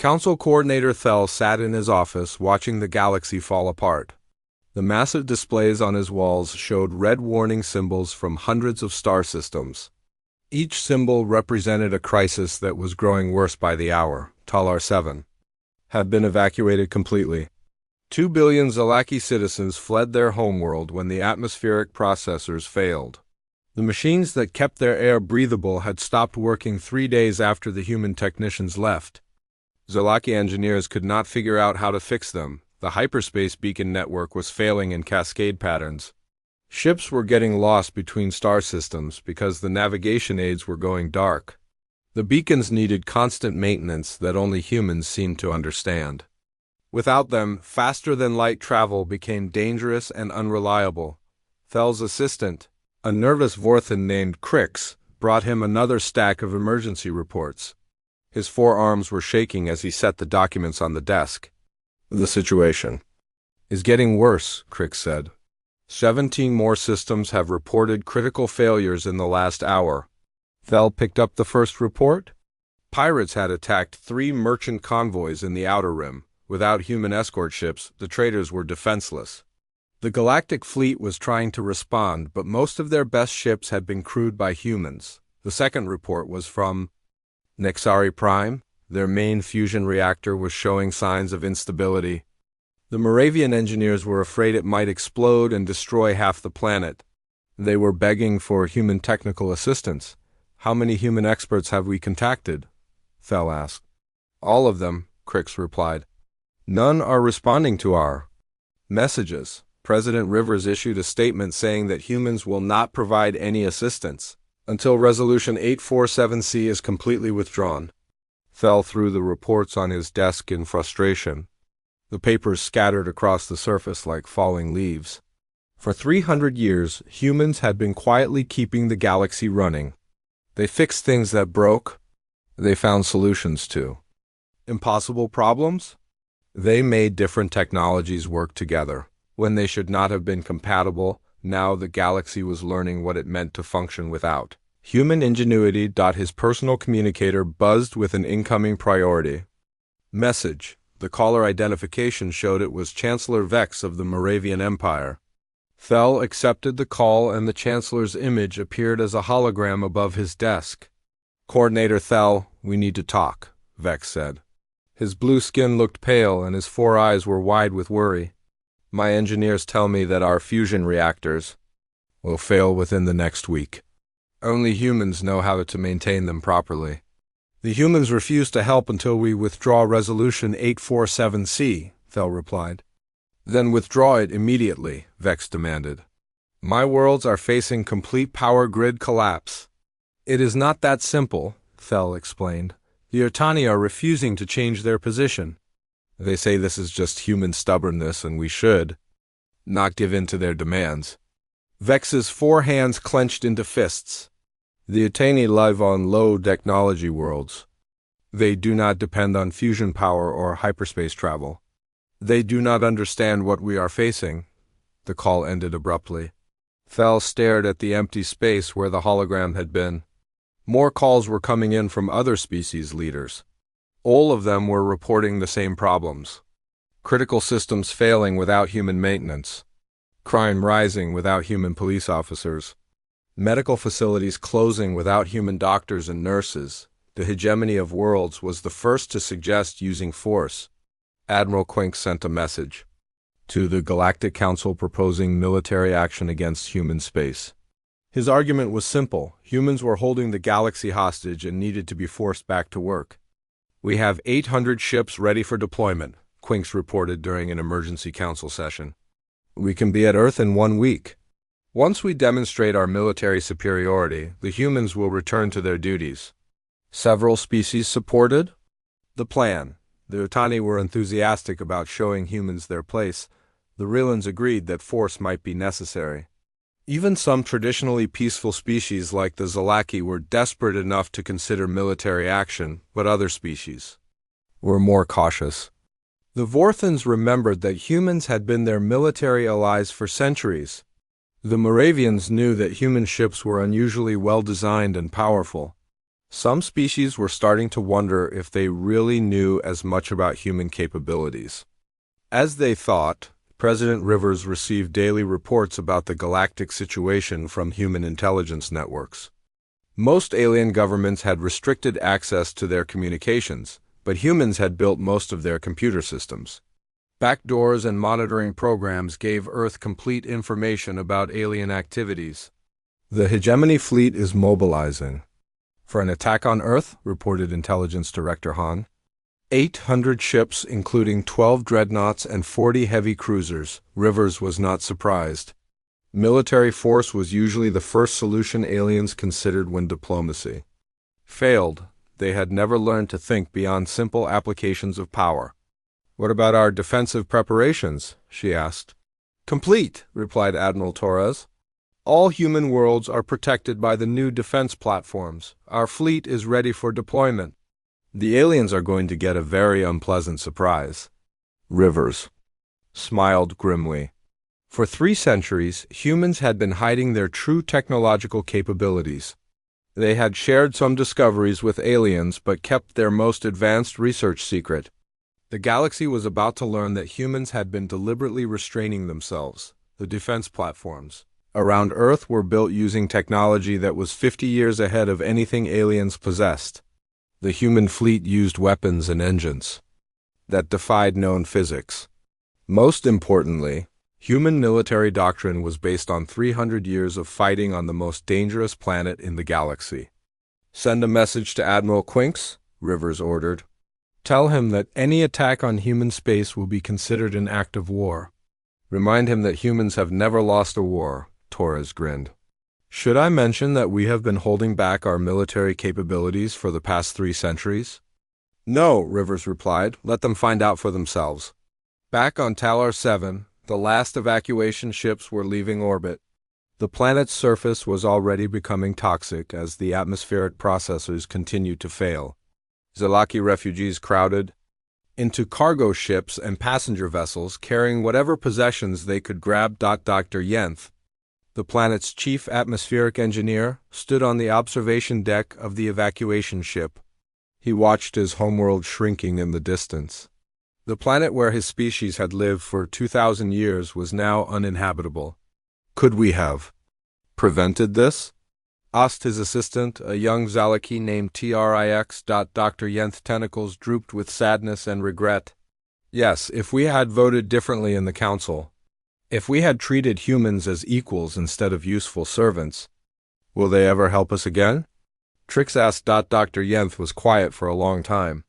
Council Coordinator Thel sat in his office watching the galaxy fall apart. The massive displays on his walls showed red warning symbols from hundreds of star systems. Each symbol represented a crisis that was growing worse by the hour. Talar 7 had been evacuated completely. 2 billion Zalaki citizens fled their homeworld when the atmospheric processors failed. The machines that kept their air breathable had stopped working 3 days after the human technicians left. Zalaki engineers could not figure out how to fix them. The hyperspace beacon network was failing in cascade patterns. Ships were getting lost between star systems because the navigation aids were going dark. The beacons needed constant maintenance that only humans seemed to understand. Without them, faster-than-light travel became dangerous and unreliable. Thel's assistant, a nervous Vorthan named Crix, brought him another stack of emergency reports. His forearms were shaking as he set the documents on the desk. The situation is getting worse, Crix said. 17 more systems have reported critical failures in the last hour. Thel picked up the first report. Pirates had attacked 3 merchant convoys in the Outer Rim. Without human escort ships, the traders were defenseless. The Galactic Fleet was trying to respond, but most of their best ships had been crewed by humans. The second report was from Nexari Prime. Their main fusion reactor was showing signs of instability. The Moravian engineers were afraid it might explode and destroy half the planet. They were begging for human technical assistance. How many human experts have we contacted? Thel asked. All of them, Crix replied. None are responding to our messages. President Rivers issued a statement saying that humans will not provide any assistance until Resolution 847C is completely withdrawn. Thel threw the reports on his desk in frustration. The papers scattered across the surface like falling leaves. For 300 years, humans had been quietly keeping the galaxy running. They fixed things that broke. They found solutions to impossible problems. They made different technologies work together. When they should not have been compatible, now the galaxy was learning what it meant to function without human ingenuity. His personal communicator buzzed with an incoming priority message. The caller identification showed it was Chancellor Vex of the Moravian Empire. Thel accepted the call and the Chancellor's image appeared as a hologram above his desk. Coordinator Thel, we need to talk, Vex said. His blue skin looked pale and his 4 eyes were wide with worry. My engineers tell me that our fusion reactors will fail within the next week. Only humans know how to maintain them properly. The humans refuse to help until we withdraw Resolution 847C, Thel replied. Then withdraw it immediately, Vex demanded. My worlds are facing complete power grid collapse. It is not that simple, Thel explained. The Yutani are refusing to change their position. They say this is just human stubbornness and we should not give in to their demands. Vex's 4 hands clenched into fists. The Yutani live on low technology worlds. They do not depend on fusion power or hyperspace travel. They do not understand what we are facing. The call ended abruptly. Thel stared at the empty space where the hologram had been. More calls were coming in from other species leaders. All of them were reporting the same problems. Critical systems failing without human maintenance. Crime rising without human police officers. Medical facilities closing without human doctors and nurses. The hegemony of worlds was the first to suggest using force. Admiral Quink sent a message to the Galactic Council proposing military action against human space. His argument was simple. Humans were holding the galaxy hostage and needed to be forced back to work. We have 800 ships ready for deployment, Quinks reported during an emergency council session. We can be at Earth in 1 week. Once we demonstrate our military superiority, the humans will return to their duties. Several species supported the plan. The Yutani were enthusiastic about showing humans their place. The Rilans agreed that force might be necessary. Even some traditionally peaceful species like the Zalaki were desperate enough to consider military action, but other species were more cautious. The Vorthans remembered that humans had been their military allies for centuries. The Moravians knew that human ships were unusually well-designed and powerful. Some species were starting to wonder if they really knew as much about human capabilities. As they thought, President Rivers received daily reports about the galactic situation from human intelligence networks. Most alien governments had restricted access to their communications, but humans had built most of their computer systems. Backdoors and monitoring programs gave Earth complete information about alien activities. The Hegemony fleet is mobilizing for an attack on Earth, reported Intelligence Director Han. 800 ships, including 12 dreadnoughts and 40 heavy cruisers. Rivers was not surprised. Military force was usually the first solution aliens considered when diplomacy failed. They had never learned to think beyond simple applications of power. "What about our defensive preparations?" she asked. "Complete," replied Admiral Torres. "All human worlds are protected by the new defense platforms. Our fleet is ready for deployment." "The aliens are going to get a very unpleasant surprise." Rivers smiled grimly. For 3 centuries, humans had been hiding their true technological capabilities. They had shared some discoveries with aliens but kept their most advanced research secret. The galaxy was about to learn that humans had been deliberately restraining themselves. The defense platforms around Earth were built using technology that was 50 years ahead of anything aliens possessed. The human fleet used weapons and engines that defied known physics. Most importantly, human military doctrine was based on 300 years of fighting on the most dangerous planet in the galaxy. "Send a message to Admiral Quinks," Rivers ordered. "Tell him that any attack on human space will be considered an act of war. Remind him that humans have never lost a war." Torres grinned. "Should I mention that we have been holding back our military capabilities for the past 3 centuries? "No," Rivers replied. "Let them find out for themselves." Back on Talar 7, the last evacuation ships were leaving orbit. The planet's surface was already becoming toxic as the atmospheric processors continued to fail. Zalaki refugees crowded into cargo ships and passenger vessels carrying whatever possessions they could grab. Dr. Yenth, the planet's chief atmospheric engineer, stood on the observation deck of the evacuation ship. He watched his homeworld shrinking in the distance. The planet where his species had lived for 2,000 years was now uninhabitable. "Could we have prevented this?" asked his assistant, a young Zalaki named Trix. Dr. Yenth's tentacles drooped with sadness and regret. "Yes, if we had voted differently in the council. If we had treated humans as equals instead of useful servants." "Will they ever help us again?" Trix asked. Dr. Yenth was quiet for a long time.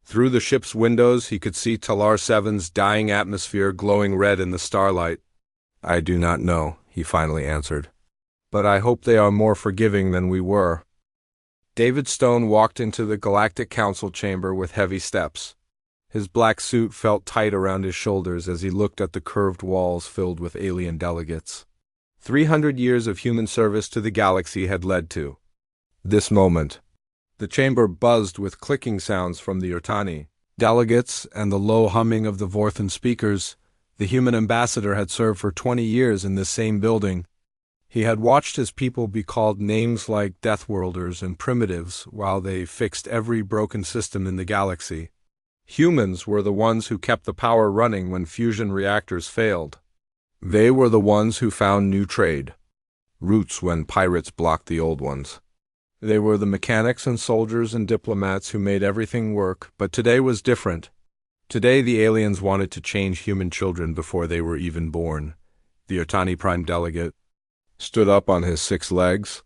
Through the ship's windows he could see Talar 7's dying atmosphere glowing red in the starlight. "I do not know," he finally answered. "But I hope they are more forgiving than we were." David Stone walked into the Galactic Council chamber with heavy steps. His black suit felt tight around his shoulders as he looked at the curved walls filled with alien delegates. 300 years of human service to the galaxy had led to this moment. The chamber buzzed with clicking sounds from the Yurtani delegates and the low humming of the Vorthan speakers. The human ambassador had served for 20 years in this same building. He had watched his people be called names like Deathworlders and primitives while they fixed every broken system in the galaxy. Humans were the ones who kept the power running when fusion reactors failed. They were the ones who found new trade routes when pirates blocked the old ones. They were the mechanics and soldiers and diplomats who made everything work, but today was different. Today the aliens wanted to change human children before they were even born. The Yurtani Prime Delegate stood up on his 6 legs.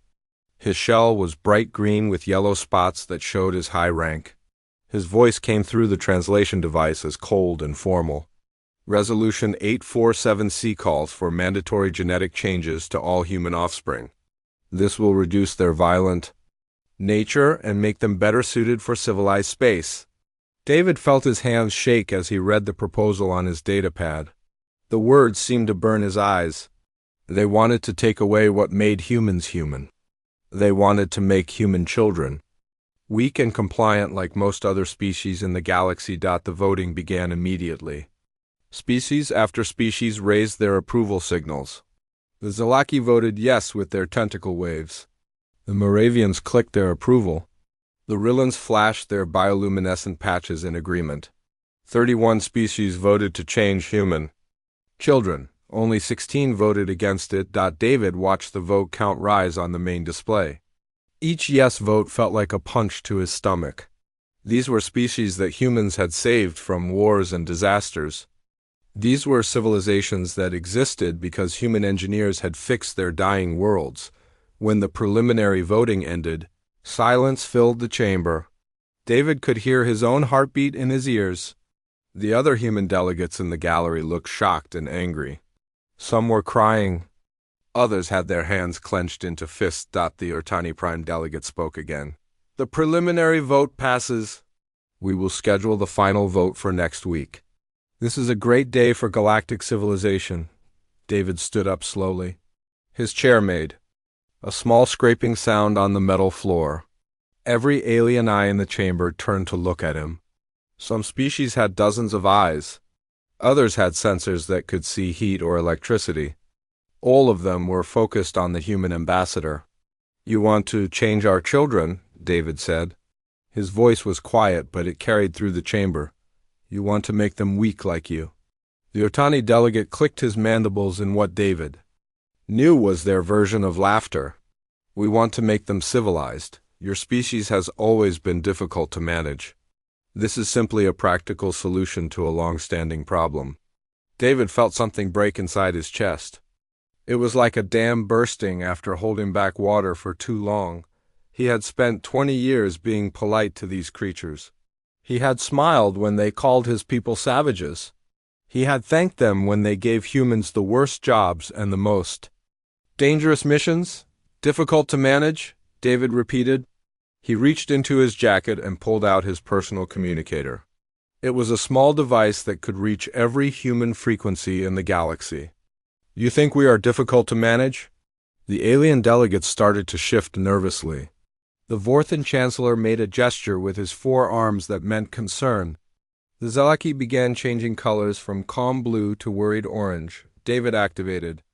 His shell was bright green with yellow spots that showed his high rank. His voice came through the translation device as cold and formal. Resolution 847C calls for mandatory genetic changes to all human offspring. This will reduce their violent nature and make them better suited for civilized space. David felt his hands shake as he read the proposal on his datapad. The words seemed to burn his eyes. They wanted to take away what made humans human. They wanted to make human children weak and compliant like most other species in the galaxy. The voting began immediately. Species after species raised their approval signals. The Zalaki voted yes with their tentacle waves. The Moravians clicked their approval. The Rillans flashed their bioluminescent patches in agreement. 31 species voted to change human. Children, only 16 voted against it. David watched the vote count rise on the main display. Each yes vote felt like a punch to his stomach. These were species that humans had saved from wars and disasters. These were civilizations that existed because human engineers had fixed their dying worlds. When the preliminary voting ended, silence filled the chamber. David could hear his own heartbeat in his ears. The other human delegates in the gallery looked shocked and angry. Some were crying. Others had their hands clenched into fists. The Ortani Prime delegate spoke again. The preliminary vote passes. We will schedule the final vote for next week. This is a great day for galactic civilization. David stood up slowly. His chair made a small scraping sound on the metal floor. Every alien eye in the chamber turned to look at him. Some species had dozens of eyes. Others had sensors that could see heat or electricity. All of them were focused on the human ambassador. You want to change our children, David said. His voice was quiet, but it carried through the chamber. You want to make them weak like you. The Otani delegate clicked his mandibles in what David knew was their version of laughter. We want to make them civilized. Your species has always been difficult to manage. This is simply a practical solution to a long-standing problem. David felt something break inside his chest. It was like a dam bursting after holding back water for too long. He had spent 20 years being polite to these creatures. He had smiled when they called his people savages. He had thanked them when they gave humans the worst jobs and the most dangerous missions. Difficult to manage, David repeated. He reached into his jacket and pulled out his personal communicator. It was a small device that could reach every human frequency in the galaxy. You think we are difficult to manage? The alien delegates started to shift nervously. The Vorthan Chancellor made a gesture with his 4 arms that meant concern. The Zelaki began changing colors from calm blue to worried orange. David activated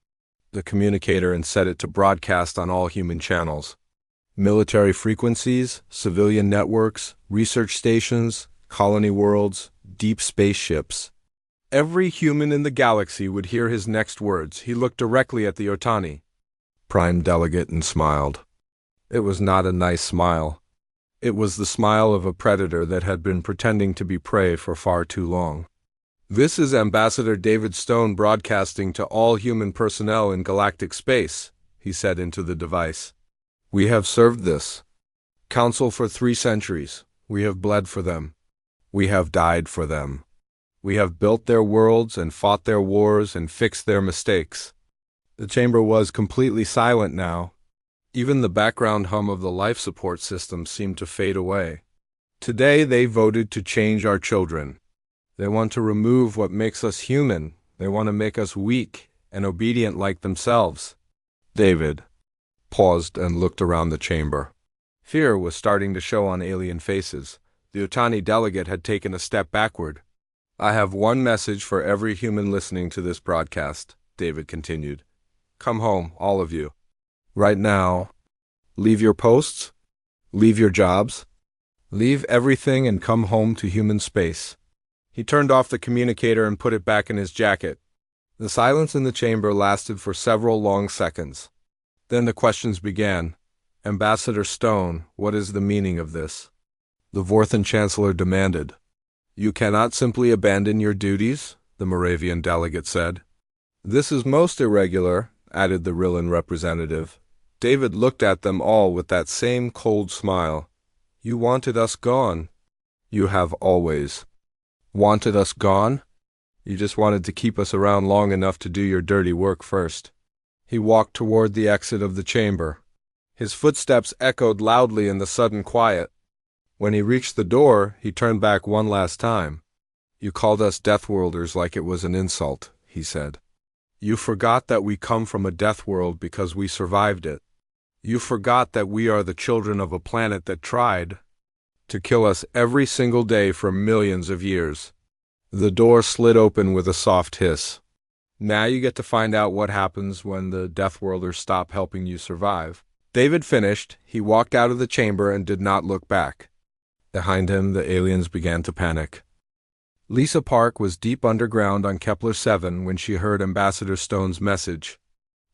the communicator and set it to broadcast on all human channels. Military frequencies, civilian networks, research stations, colony worlds, deep spaceships. Every human in the galaxy would hear his next words. He looked directly at the Otani Prime delegate and smiled. It was not a nice smile. It was the smile of a predator that had been pretending to be prey for far too long. This is Ambassador David Stone broadcasting to all human personnel in galactic space, he said into the device. We have served this council for 3 centuries. We have bled for them. We have died for them. We have built their worlds and fought their wars and fixed their mistakes. The chamber was completely silent now. Even the background hum of the life support system seemed to fade away. Today they voted to change our children. They want to remove what makes us human. They want to make us weak and obedient like themselves. David paused and looked around the chamber. Fear was starting to show on alien faces. The Otani delegate had taken a step backward. I have one message for every human listening to this broadcast, David continued. Come home, all of you. Right now. Leave your posts. Leave your jobs. Leave everything and come home to human space. He turned off the communicator and put it back in his jacket. The silence in the chamber lasted for several long seconds. Then the questions began. Ambassador Stone, what is the meaning of this? The Vorthan Chancellor demanded. You cannot simply abandon your duties, the Moravian delegate said. This is most irregular, added the Rillan representative. David looked at them all with that same cold smile. You wanted us gone. You have always wanted us gone? You just wanted to keep us around long enough to do your dirty work first. He walked toward the exit of the chamber. His footsteps echoed loudly in the sudden quiet. When he reached the door, he turned back one last time. You called us Deathworlders like it was an insult, he said. You forgot that we come from a death world because we survived it. You forgot that we are the children of a planet that tried to kill us every single day for millions of years. The door slid open with a soft hiss. Now you get to find out what happens when the Deathworlders stop helping you survive. David finished, he walked out of the chamber and did not look back. Behind him, the aliens began to panic. Lisa Park was deep underground on Kepler 7 when she heard Ambassador Stone's message.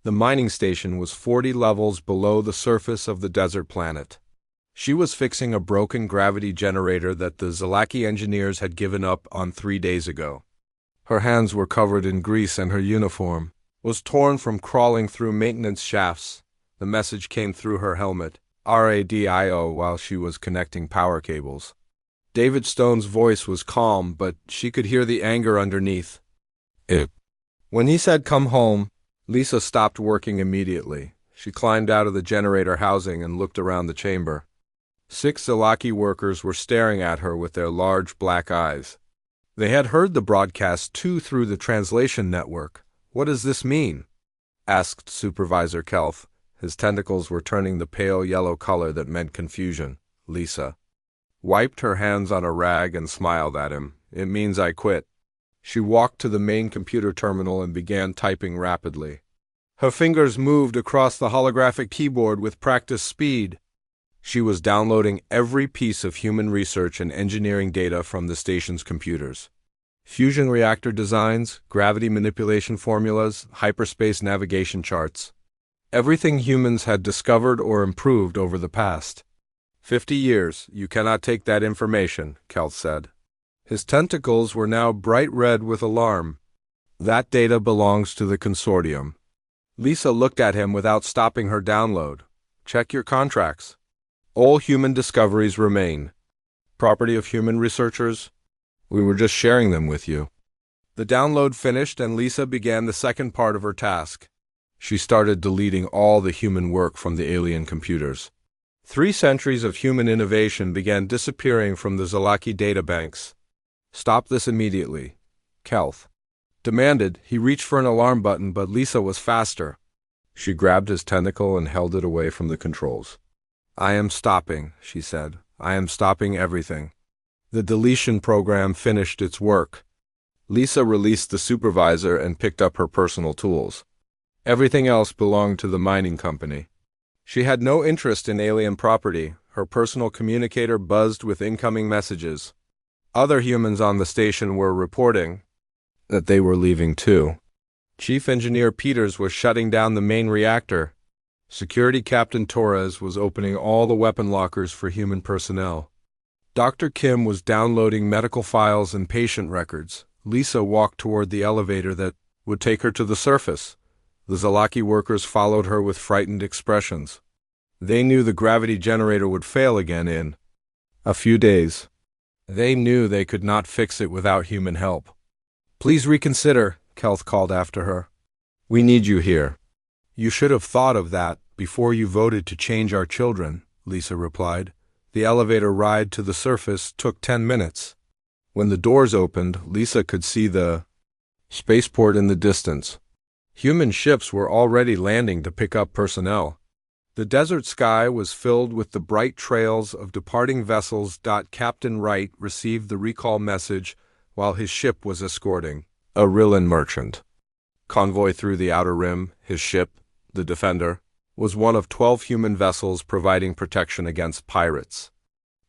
The mining station was 40 levels below the surface of the desert planet. She was fixing a broken gravity generator that the Zalaki engineers had given up on 3 days ago. Her hands were covered in grease and her uniform was torn from crawling through maintenance shafts. The message came through her helmet, RADIO, while she was connecting power cables. David Stone's voice was calm, but she could hear the anger underneath. When he said, "Come home," Lisa stopped working immediately. She climbed out of the generator housing and looked around the chamber. 6 Zalaki workers were staring at her with their large black eyes. They had heard the broadcast too through the translation network. "What does this mean?" asked Supervisor Kelth. His tentacles were turning the pale yellow color that meant confusion. Lisa wiped her hands on a rag and smiled at him. "It means I quit." She walked to the main computer terminal and began typing rapidly. Her fingers moved across the holographic keyboard with practiced speed. She was downloading every piece of human research and engineering data from the station's computers. Fusion reactor designs, gravity manipulation formulas, hyperspace navigation charts. Everything humans had discovered or improved over the past 50 years. "You cannot take that information," Kelth said. His tentacles were now bright red with alarm. "That data belongs to the consortium." Lisa looked at him without stopping her download. "Check your contracts. All human discoveries remain property of human researchers. We were just sharing them with you." The download finished and Lisa began the second part of her task. She started deleting all the human work from the alien computers. 3 centuries of human innovation began disappearing from the Zalaki databanks. "Stop this immediately," Kelth demanded. He reached for an alarm button, but Lisa was faster. She grabbed his tentacle and held it away from the controls. "I am stopping," she said. "I am stopping everything." The deletion program finished its work. Lisa released the supervisor and picked up her personal tools. Everything else belonged to the mining company. She had no interest in alien property. Her personal communicator buzzed with incoming messages. Other humans on the station were reporting that they were leaving too. Chief Engineer Peters was shutting down the main reactor. Security Captain Torres was opening all the weapon lockers for human personnel. Dr. Kim was downloading medical files and patient records. Lisa walked toward the elevator that would take her to the surface. The Zalaki workers followed her with frightened expressions. They knew the gravity generator would fail again in a few days. They knew they could not fix it without human help. "Please reconsider," Kelth called after her. "We need you here." "You should have thought of that before you voted to change our children," Lisa replied. The elevator ride to the surface took 10 minutes. When the doors opened, Lisa could see the spaceport in the distance. Human ships were already landing to pick up personnel. The desert sky was filled with the bright trails of departing vessels. Captain Wright received the recall message while his ship was escorting a Rillan merchant convoy through the outer rim. His ship, the Defender, was one of 12 human vessels providing protection against pirates.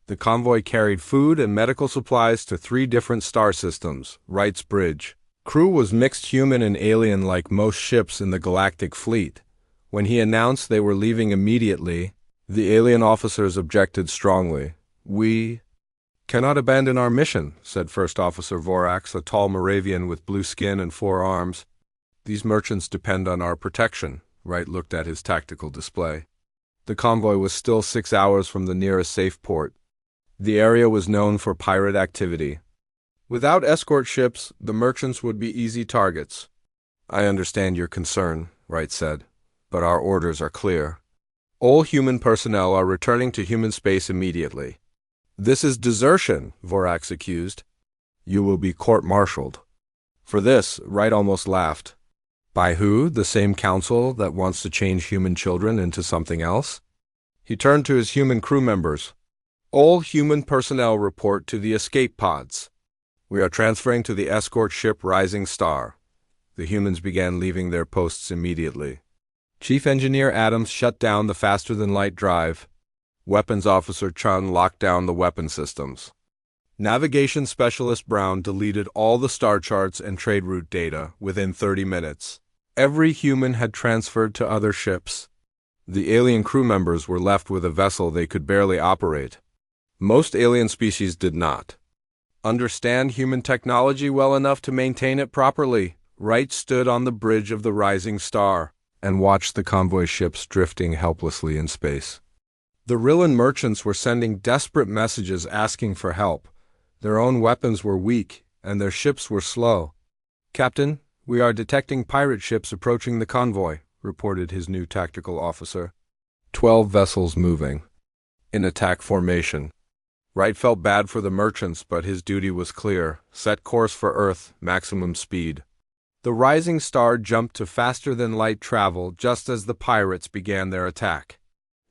The convoy carried food and medical supplies to 3 different star systems, Wright's Bridge. Crew was mixed human and alien like most ships in the Galactic Fleet. When he announced they were leaving immediately, the alien officers objected strongly. "We cannot abandon our mission," said First Officer Vorax, a tall Moravian with blue skin and 4 arms. "These merchants depend on our protection." Wright looked at his tactical display. The convoy was still 6 hours from the nearest safe port. The area was known for pirate activity. Without escort ships, the merchants would be easy targets. "I understand your concern," Wright said, "but our orders are clear. All human personnel are returning to human space immediately." "This is desertion," Vorax accused. "You will be court-martialed." For this, Wright almost laughed. "By who? The same council that wants to change human children into something else?" He turned to his human crew members. "All human personnel report to the escape pods. We are transferring to the escort ship Rising Star." The humans began leaving their posts immediately. Chief Engineer Adams shut down the faster-than-light drive. Weapons Officer Chun locked down the weapon systems. Navigation Specialist Brown deleted all the star charts and trade route data within 30 minutes. Every human had transferred to other ships. The alien crew members were left with a vessel they could barely operate. Most alien species did not understand human technology well enough to maintain it properly. Wright stood on the bridge of the rising star and watched the convoy ships drifting helplessly in space. The Rillan merchants were sending desperate messages asking for help. Their own weapons were weak, and their ships were slow. "Captain, we are detecting pirate ships approaching the convoy," reported his new tactical officer. 12 vessels moving in attack formation. Wright felt bad for the merchants, but his duty was clear. Set course for Earth, maximum speed. The rising star jumped to faster-than-light travel just as the pirates began their attack.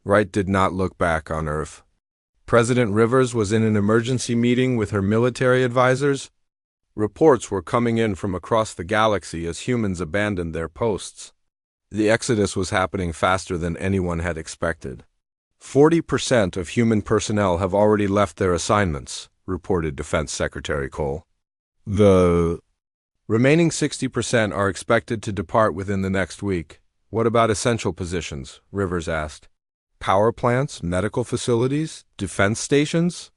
Wright did not look back on Earth. President Rivers was in an emergency meeting with her military advisors. Reports were coming in from across the galaxy as humans abandoned their posts. The exodus was happening faster than anyone had expected. 40% of human personnel have already left their assignments, reported Defense Secretary Cole. The remaining 60% are expected to depart within the next week. What about essential positions? Rivers asked. Power plants, medical facilities, defense stations?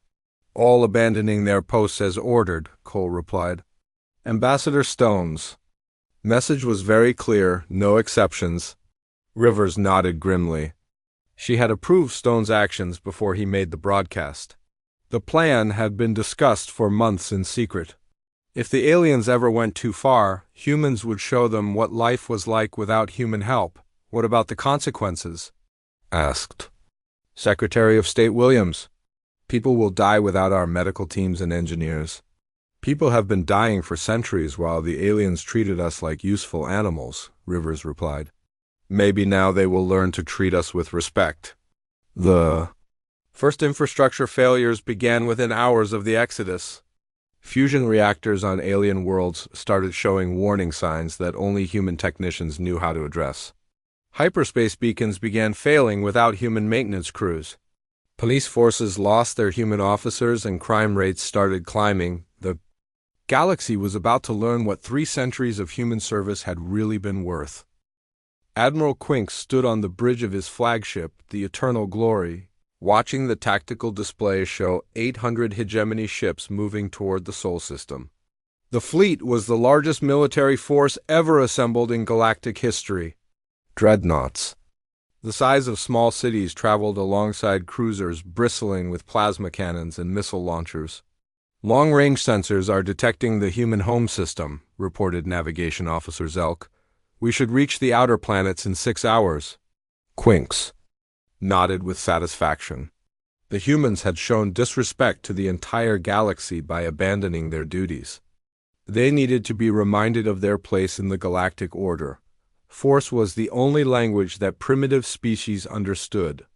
All abandoning their posts as ordered, Cole replied. Ambassador Stone's message was very clear, no exceptions. Rivers nodded grimly. She had approved Stone's actions before he made the broadcast. The plan had been discussed for months in secret. If the aliens ever went too far, humans would show them what life was like without human help. What about the consequences? Asked Secretary of State Williams. People will die without our medical teams and engineers. People have been dying for centuries while the aliens treated us like useful animals, Rivers replied. Maybe now they will learn to treat us with respect. The first infrastructure failures began within hours of the exodus. Fusion reactors on alien worlds started showing warning signs that only human technicians knew how to address. Hyperspace beacons began failing without human maintenance crews. Police forces lost their human officers and crime rates started climbing. The galaxy was about to learn what 3 centuries of human service had really been worth. Admiral Quinks stood on the bridge of his flagship, the Eternal Glory, watching the tactical display show 800 hegemony ships moving toward the Sol system. The fleet was the largest military force ever assembled in galactic history. Dreadnoughts, the size of small cities, traveled alongside cruisers bristling with plasma cannons and missile launchers. Long-range sensors are detecting the human home system, reported Navigation Officer Zelk. We should reach the outer planets in 6 hours. Quinks nodded with satisfaction. The humans had shown disrespect to the entire galaxy by abandoning their duties. They needed to be reminded of their place in the galactic order. Force was the only language that primitive species understood.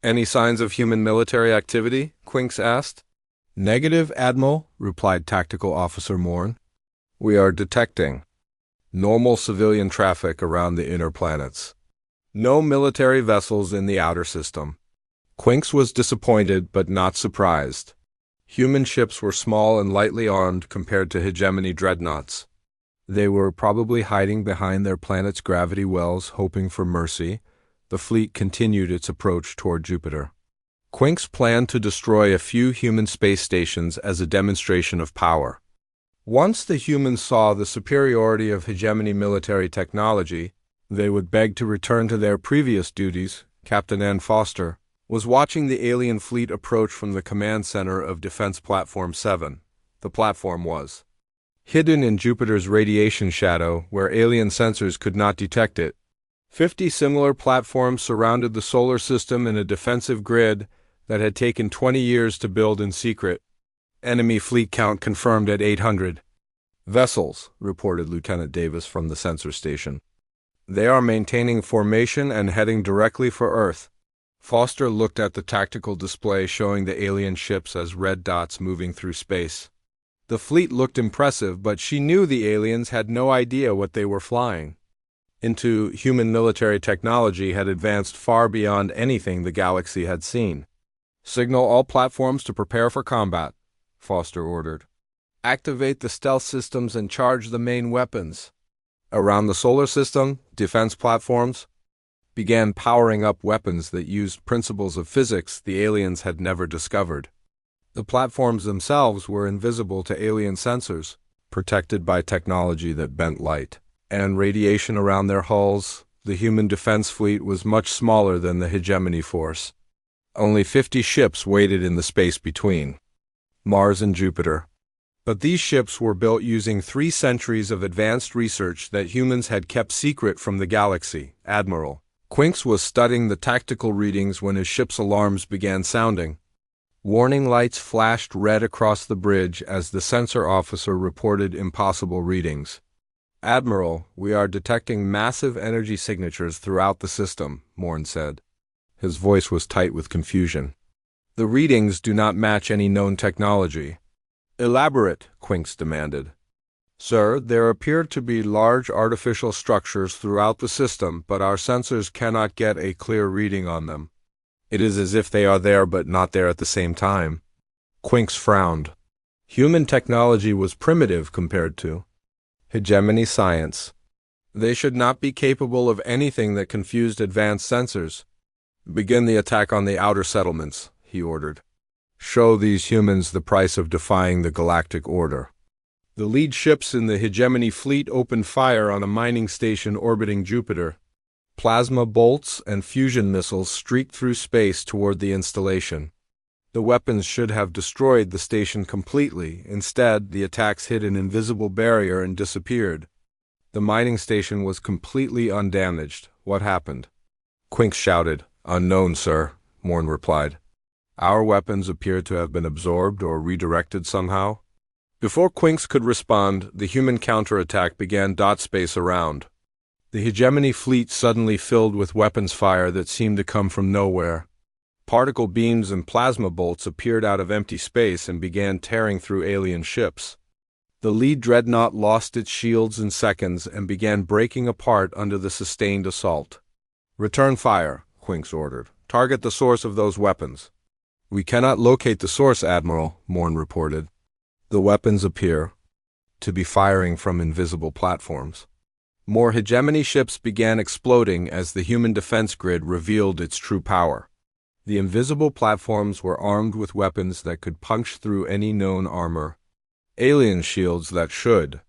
Any signs of human military activity? Quinks asked. Negative, Admiral, replied Tactical Officer Morn. We are detecting normal civilian traffic around the inner planets. No military vessels in the outer system. Quinks was disappointed but not surprised. Human ships were small and lightly armed compared to hegemony dreadnoughts. They were probably hiding behind their planet's gravity wells, hoping for mercy. The fleet continued its approach toward Jupiter. Quinks planned to destroy a few human space stations as a demonstration of power. Once the humans saw the superiority of hegemony military technology, they would beg to return to their previous duties. Captain Ann Foster was watching the alien fleet approach from the command center of Defense Platform 7. The platform was hidden in Jupiter's radiation shadow, where alien sensors could not detect it. 50 similar platforms surrounded the solar system in a defensive grid that had taken 20 years to build in secret. Enemy fleet count confirmed at 800. Vessels, reported Lieutenant Davis from the sensor station. They are maintaining formation and heading directly for Earth. Foster looked at the tactical display showing the alien ships as red dots moving through space. The fleet looked impressive, but she knew the aliens had no idea what they were flying. into human military technology had advanced far beyond anything the galaxy had seen. "Signal all platforms to prepare for combat," Foster ordered. "Activate the stealth systems and charge the main weapons." Around the solar system, defense platforms began powering up weapons that used principles of physics the aliens had never discovered. The platforms themselves were invisible to alien sensors, protected by technology that bent light and radiation around their hulls. The human defense fleet was much smaller than the hegemony force. Only 50 ships waited in the space between Mars and Jupiter. But these ships were built using 3 centuries of advanced research that humans had kept secret from the galaxy. Admiral Quinks was studying the tactical readings when his ship's alarms began sounding. Warning lights flashed red across the bridge as the sensor officer reported impossible readings. "Admiral, we are detecting massive energy signatures throughout the system," Morn said. His voice was tight with confusion. "The readings do not match any known technology." "Elaborate," Quinks demanded. "Sir, there appear to be large artificial structures throughout the system, but our sensors cannot get a clear reading on them. It is as if they are there but not there at the same time." Quinks frowned. Human technology was primitive compared to hegemony science. They should not be capable of anything that confused advanced sensors. "Begin the attack on the outer settlements," he ordered. "Show these humans the price of defying the galactic order." The lead ships in the hegemony fleet opened fire on a mining station orbiting Jupiter. Plasma bolts and fusion missiles streaked through space toward the installation. The weapons should have destroyed the station completely. Instead, the attacks hit an invisible barrier and disappeared. The mining station was completely undamaged. "What happened?" Quinks shouted. "Unknown, sir," Morn replied. "Our weapons appear to have been absorbed or redirected somehow." Before Quinks could respond, the human counterattack began. Space around the hegemony fleet suddenly filled with weapons fire that seemed to come from nowhere. Particle beams and plasma bolts appeared out of empty space and began tearing through alien ships. The lead dreadnought lost its shields in seconds and began breaking apart under the sustained assault. "Return fire," Quinks ordered. "Target the source of those weapons." "We cannot locate the source, Admiral," Morn reported. "The weapons appear to be firing from invisible platforms." More hegemony ships began exploding as the human defense grid revealed its true power. The invisible platforms were armed with weapons that could punch through any known armor. Alien shields that should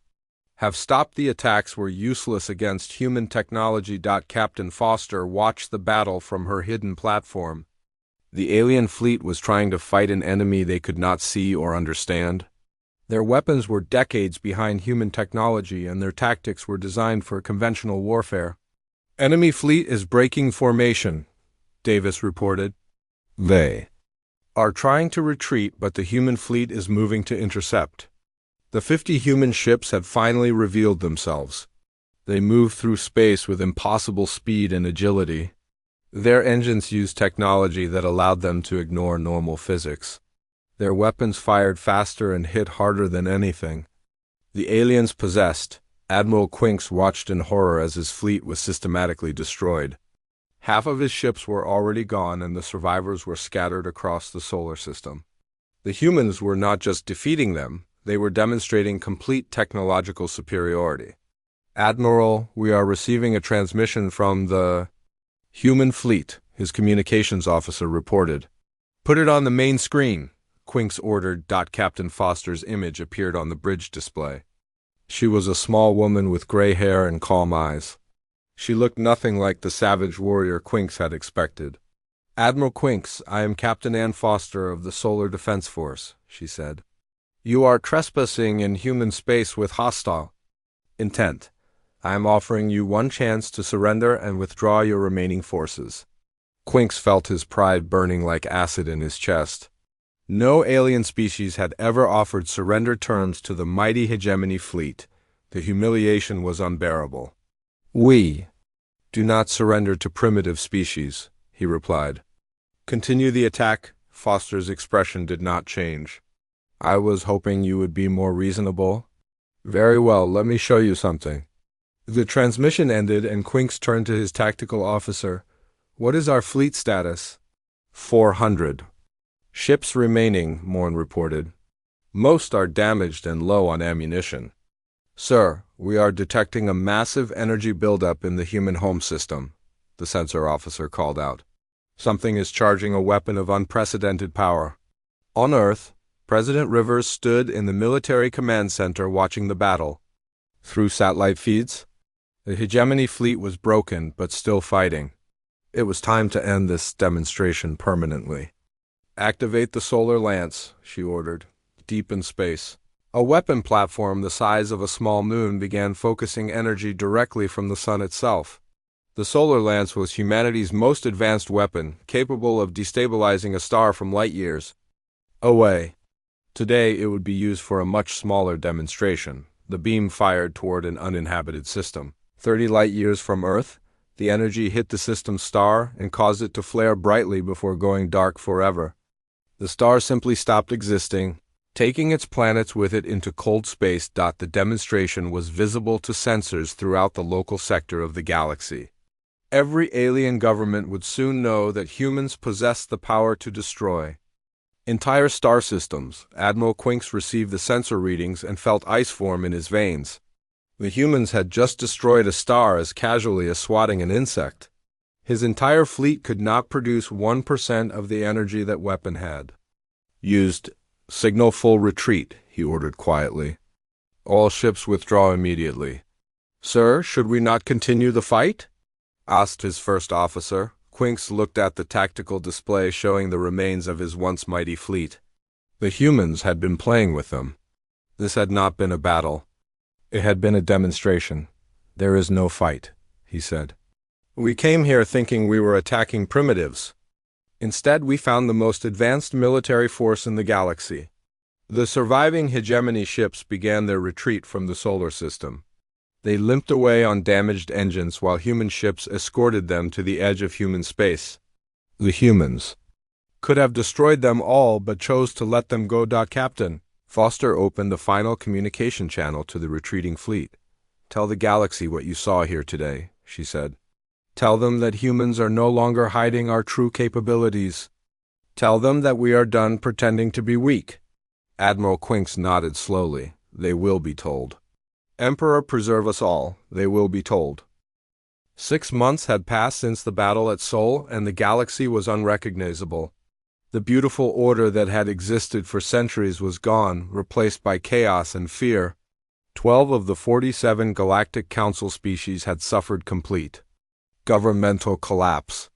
have stopped the attacks were useless against human technology. Captain Foster watched the battle from her hidden platform. The alien fleet was trying to fight an enemy they could not see or understand. Their weapons were decades behind human technology, and their tactics were designed for conventional warfare. "Enemy fleet is breaking formation," Davis reported. "They are trying to retreat, but the human fleet is moving to intercept." The 50 human ships had finally revealed themselves. They moved through space with impossible speed and agility. Their engines used technology that allowed them to ignore normal physics. Their weapons fired faster and hit harder than anything the aliens possessed. Admiral Quinks watched in horror as his fleet was systematically destroyed. Half of his ships were already gone, and the survivors were scattered across the solar system. The humans were not just defeating them, they were demonstrating complete technological superiority. "Admiral, we are receiving a transmission from the human fleet," his communications officer reported. "Put it on the main screen," Quinks ordered. Captain Foster's image appeared on the bridge display. She was a small woman with gray hair and calm eyes. She looked nothing like the savage warrior Quinks had expected. "Admiral Quinks, I am Captain Ann Foster of the Solar Defense Force," she said. "You are trespassing in human space with hostile intent. I am offering you one chance to surrender and withdraw your remaining forces." Quinks felt his pride burning like acid in his chest. No alien species had ever offered surrender terms to the mighty hegemony fleet. The humiliation was unbearable. "We do not surrender to primitive species," he replied. "Continue the attack." Foster's expression did not change. "I was hoping you would be more reasonable." "Very well, let me show you something." The transmission ended and Quinks turned to his tactical officer. "What is our fleet status?" 400. "Ships remaining," Morn reported. "Most are damaged and low on ammunition." "Sir, we are detecting a massive energy buildup in the human home system," the sensor officer called out. "Something is charging a weapon of unprecedented power." On Earth, President Rivers stood in the military command center watching the battle. Through satellite feeds, the hegemony fleet was broken but still fighting. It was time to end this demonstration permanently. "Activate the solar lance," she ordered. Deep in space, a weapon platform the size of a small moon began focusing energy directly from the sun itself. The solar lance was humanity's most advanced weapon, capable of destabilizing a star from light years away. Today, it would be used for a much smaller demonstration. The beam fired toward an uninhabited system. 30 light-years from Earth, the energy hit the system's star and caused it to flare brightly before going dark forever. The star simply stopped existing, taking its planets with it into cold space. The demonstration was visible to sensors throughout the local sector of the galaxy. Every alien government would soon know that humans possessed the power to destroy entire star systems. Admiral Quinks received the sensor readings and felt ice form in his veins. The humans had just destroyed a star as casually as swatting an insect. His entire fleet could not produce 1% of the energy that weapon had. "Used. Signal full retreat," he ordered quietly. "All ships withdraw immediately." "Sir, should we not continue the fight?" asked his first officer. Quinks looked at the tactical display showing the remains of his once mighty fleet. The humans had been playing with them. This had not been a battle. It had been a demonstration. "There is no fight," he said. "We came here thinking we were attacking primitives. Instead, we found the most advanced military force in the galaxy." The surviving hegemony ships began their retreat from the solar system. They limped away on damaged engines while human ships escorted them to the edge of human space. The humans could have destroyed them all but chose to let them go. Captain Foster opened the final communication channel to the retreating fleet. "Tell the galaxy what you saw here today," she said. "Tell them that humans are no longer hiding our true capabilities. Tell them that we are done pretending to be weak." Admiral Quinks nodded slowly. "They will be told. Emperor preserve us all, they will be told." 6 months had passed since the battle at Sol, and the galaxy was unrecognizable. The beautiful order that had existed for centuries was gone, replaced by chaos and fear. 12 of the 47 Galactic Council species had suffered complete governmental collapse.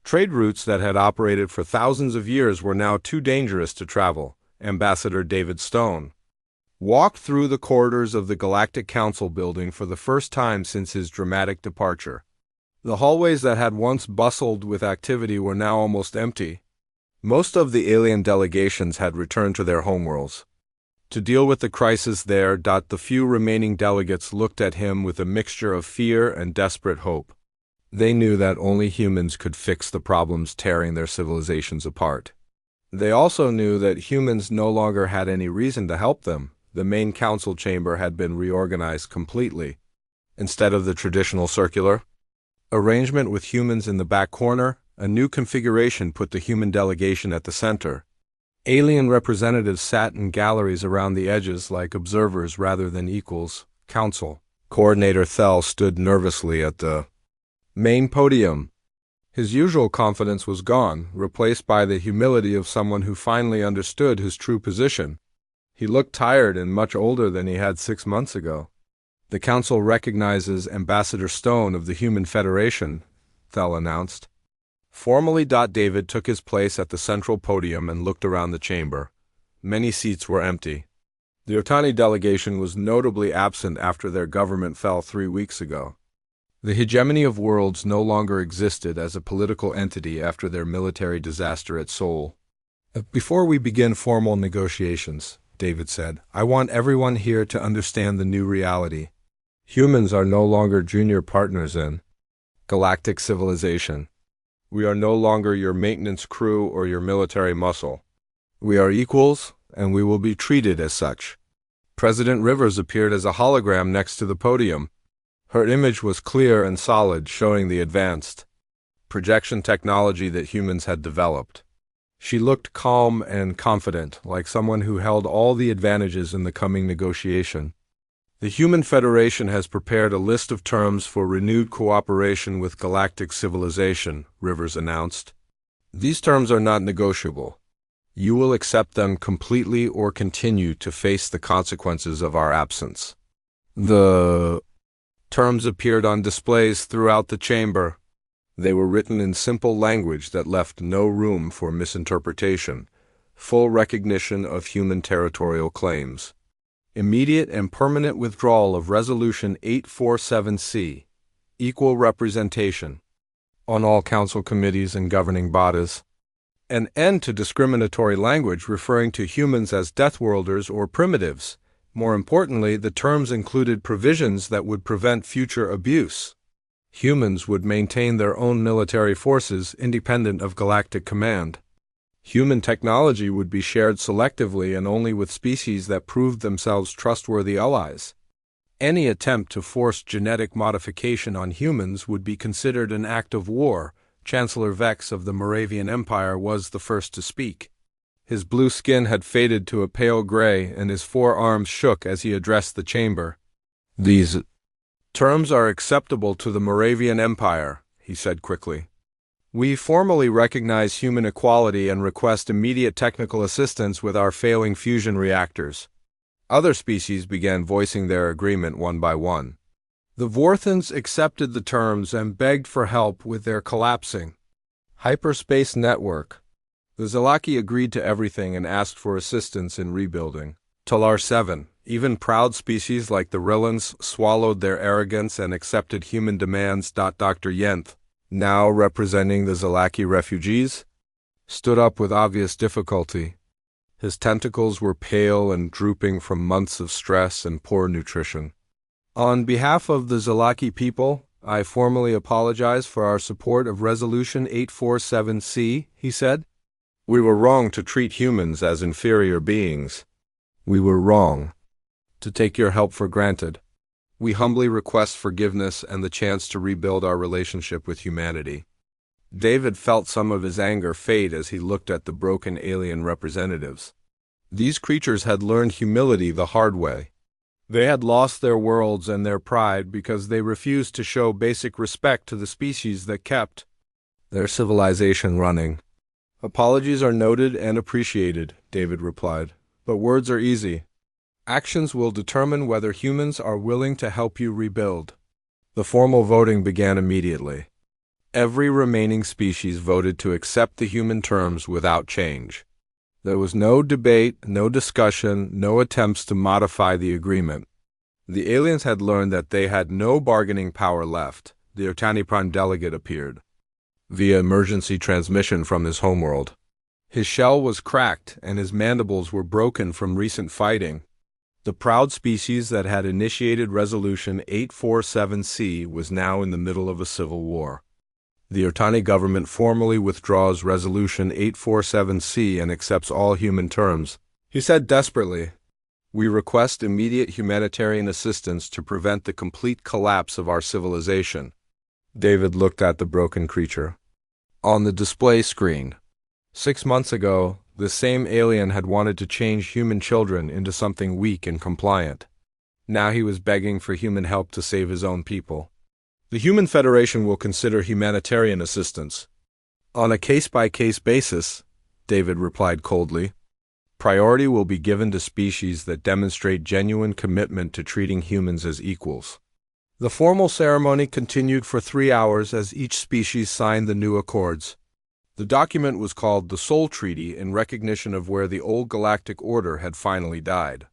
Trade routes that had operated for thousands of years were now too dangerous to travel. Ambassador David Stone walked through the corridors of the Galactic Council building for the first time since his dramatic departure. The hallways that had once bustled with activity were now almost empty. Most of the alien delegations had returned to their homeworlds to deal with the crisis there. The few remaining delegates looked at him with a mixture of fear and desperate hope. They knew that only humans could fix the problems tearing their civilizations apart. They also knew that humans no longer had any reason to help them. The main council chamber had been reorganized completely. Instead of the traditional circular arrangement with humans in the back corner, a new configuration put the human delegation at the center. Alien representatives sat in galleries around the edges like observers rather than equals. Council Coordinator Thel stood nervously at the main podium. His usual confidence was gone, replaced by the humility of someone who finally understood his true position. He looked tired and much older than he had 6 months ago. "The Council recognizes Ambassador Stone of the Human Federation," Thel announced. Formally, David took his place at the central podium and looked around the chamber. Many seats were empty. The Otani delegation was notably absent after their government fell 3 weeks ago. The hegemony of worlds no longer existed as a political entity after their military disaster at Sol. "Before we begin formal negotiations," David said, "I want everyone here to understand the new reality. Humans are no longer junior partners in galactic civilization. We are no longer your maintenance crew or your military muscle. We are equals, and we will be treated as such." President Rivers appeared as a hologram next to the podium. Her image was clear and solid, showing the advanced projection technology that humans had developed. She looked calm and confident, like someone who held all the advantages in the coming negotiation. The Human Federation has prepared a list of terms for renewed cooperation with galactic civilization, Rivers announced. These terms are not negotiable. You will accept them completely or continue to face the consequences of our absence. The terms appeared on displays throughout the chamber. They were written in simple language that left no room for misinterpretation. Full recognition of human territorial claims. Immediate and permanent withdrawal of Resolution 847C. Equal representation on all council committees and governing bodies. An end to discriminatory language referring to humans as Deathworlders or primitives. More importantly, the terms included provisions that would prevent future abuse. Humans would maintain their own military forces independent of galactic command. Human technology would be shared selectively and only with species that proved themselves trustworthy allies. Any attempt to force genetic modification on humans would be considered an act of war. Chancellor Vex of the Moravian Empire was the first to speak. His blue skin had faded to a pale gray, and his forearms shook as he addressed the chamber. These terms are acceptable to the Moravian Empire, he said quickly. We formally recognize human equality and request immediate technical assistance with our failing fusion reactors. Other species began voicing their agreement one by one. The Vorthans accepted the terms and begged for help with their collapsing hyperspace network. The Zalaki agreed to everything and asked for assistance in rebuilding. Talar 7. Even proud species like the Rillans swallowed their arrogance and accepted human demands. Dr. Yenth, now representing the Zalaki refugees, stood up with obvious difficulty. His tentacles were pale and drooping from months of stress and poor nutrition. On behalf of the Zalaki people, I formally apologize for our support of Resolution 847C, he said. We were wrong to treat humans as inferior beings. We were wrong to take your help for granted. We humbly request forgiveness and the chance to rebuild our relationship with humanity. David felt some of his anger fade as he looked at the broken alien representatives. These creatures had learned humility the hard way. They had lost their worlds and their pride because they refused to show basic respect to the species that kept their civilization running. Apologies are noted and appreciated, David replied, but words are easy. Actions will determine whether humans are willing to help you rebuild. The formal voting began immediately. Every remaining species voted to accept the human terms without change. There was no debate, no discussion, no attempts to modify the agreement. The aliens had learned that they had no bargaining power left. The Otani Prime delegate appeared via emergency transmission from his homeworld. His shell was cracked and his mandibles were broken from recent fighting. The proud species that had initiated Resolution 847C was now in the middle of a civil war. The Otani government formally withdraws Resolution 847C and accepts all human terms. He said desperately, we request immediate humanitarian assistance to prevent the complete collapse of our civilization. David looked at the broken creature. On the display screen, 6 months ago, the same alien had wanted to change human children into something weak and compliant. Now he was begging for human help to save his own people. The Human Federation will consider humanitarian assistance on a case-by-case basis, David replied coldly. Priority will be given to species that demonstrate genuine commitment to treating humans as equals. The formal ceremony continued for 3 hours as each species signed the new accords. The document was called the Soul Treaty in recognition of where the old galactic order had finally died.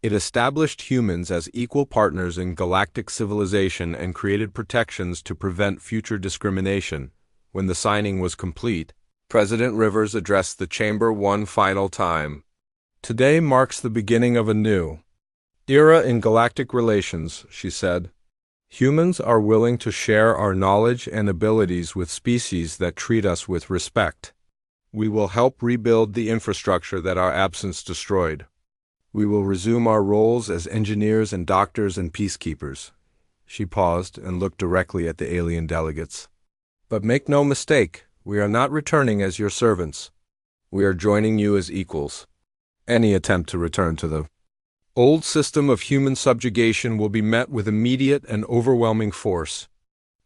It established humans as equal partners in galactic civilization and created protections to prevent future discrimination. When the signing was complete, President Rivers addressed the chamber one final time. Today marks the beginning of a new era in galactic relations, she said. Humans are willing to share our knowledge and abilities with species that treat us with respect. We will help rebuild the infrastructure that our absence destroyed. We will resume our roles as engineers and doctors and peacekeepers. She paused and looked directly at the alien delegates. But make no mistake, we are not returning as your servants. We are joining you as equals. Any attempt to return to the old system of human subjugation will be met with immediate and overwhelming force.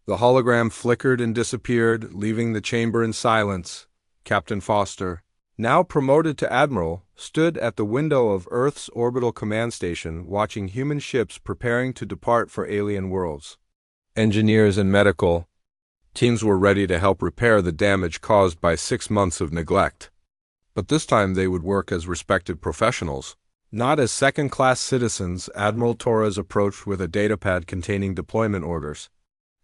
The hologram flickered and disappeared, leaving the chamber in silence. Captain Foster, now promoted to admiral, stood at the window of Earth's orbital command station watching human ships preparing to depart for alien worlds. Engineers and medical teams were ready to help repair the damage caused by 6 months of neglect. But this time they would work as respected professionals, not as second-class citizens. Admiral Torres approached with a datapad containing deployment orders.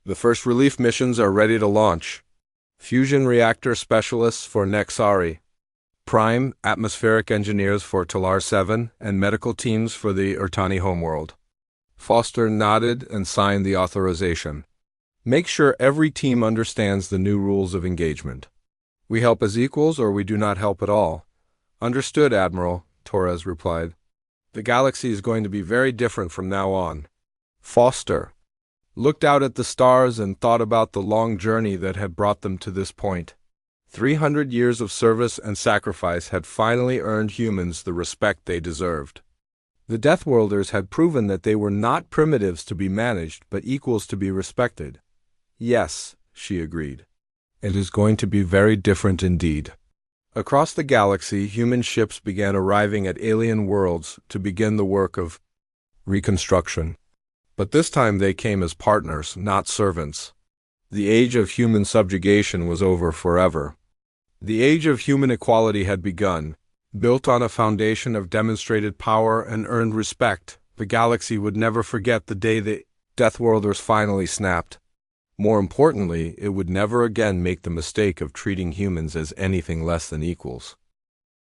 The first relief missions are ready to launch. Fusion reactor specialists for Nexari, prime atmospheric engineers for Talar 7, and medical teams for the Ertani homeworld. Foster nodded and signed the authorization. Make sure every team understands the new rules of engagement. We help as equals or we do not help at all. Understood, Admiral, Torres replied. The galaxy is going to be very different from now on. Foster looked out at the stars and thought about the long journey that had brought them to this point. 300 years of service and sacrifice had finally earned humans the respect they deserved. The Deathworlders had proven that they were not primitives to be managed, but equals to be respected. Yes, she agreed. It is going to be very different indeed. Across the galaxy, human ships began arriving at alien worlds to begin the work of reconstruction. But this time they came as partners, not servants. The age of human subjugation was over forever. The age of human equality had begun. Built on a foundation of demonstrated power and earned respect, the galaxy would never forget the day the Deathworlders finally snapped. More importantly, it would never again make the mistake of treating humans as anything less than equals.